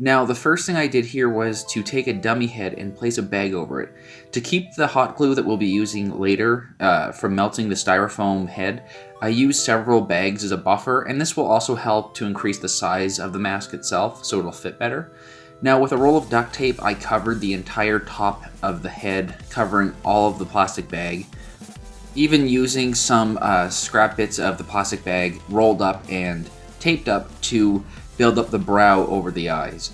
Now, the first thing I did here was to take a dummy head and place a bag over it. To keep the hot glue that we'll be using later from melting the styrofoam head, I used several bags as a buffer, and this will also help to increase the size of the mask itself so it'll fit better. Now, with a roll of duct tape, I covered the entire top of the head, covering all of the plastic bag, even using some scrap bits of the plastic bag rolled up and taped up to build up the brow over the eyes.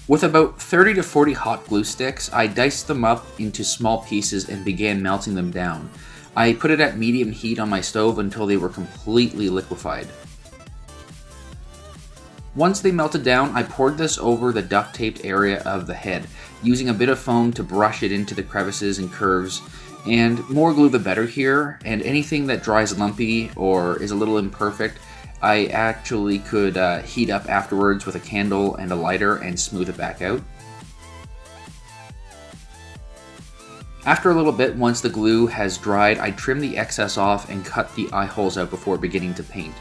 With about 30 to 40 hot glue sticks, I diced them up into small pieces and began melting them down. I put it at medium heat on my stove until they were completely liquefied. Once they melted down, I poured this over the duct taped area of the head, using a bit of foam to brush it into the crevices and curves. And more glue the better here, and anything that dries lumpy or is a little imperfect, I actually could heat up afterwards with a candle and a lighter and smooth it back out. After a little bit, once the glue has dried, I trim the excess off and cut the eye holes out before beginning to paint.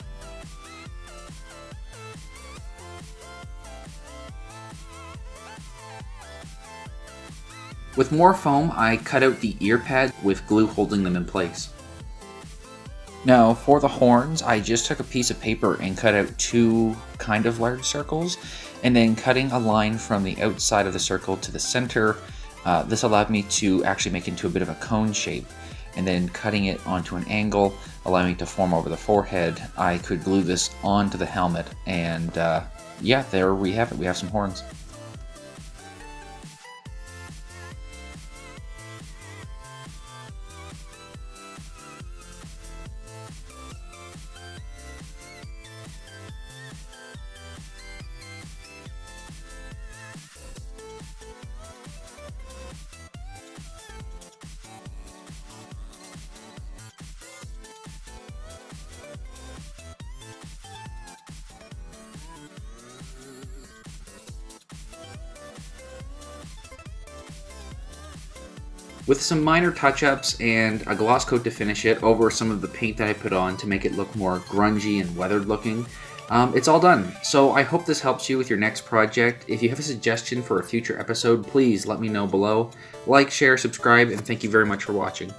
With more foam, I cut out the ear pads with glue holding them in place. Now, for the horns, I just took a piece of paper and cut out two kind of large circles, and then cutting a line from the outside of the circle to the center. This allowed me to actually make it into a bit of a cone shape, and then cutting it onto an angle, allowing it to form over the forehead. I could glue this onto the helmet, and yeah, there we have it. We have some horns. With some minor touch-ups and a gloss coat to finish it over some of the paint that I put on to make it look more grungy and weathered looking, it's all done. So I hope this helps you with your next project. If you have a suggestion for a future episode, please let me know below. Like, share, subscribe, and thank you very much for watching.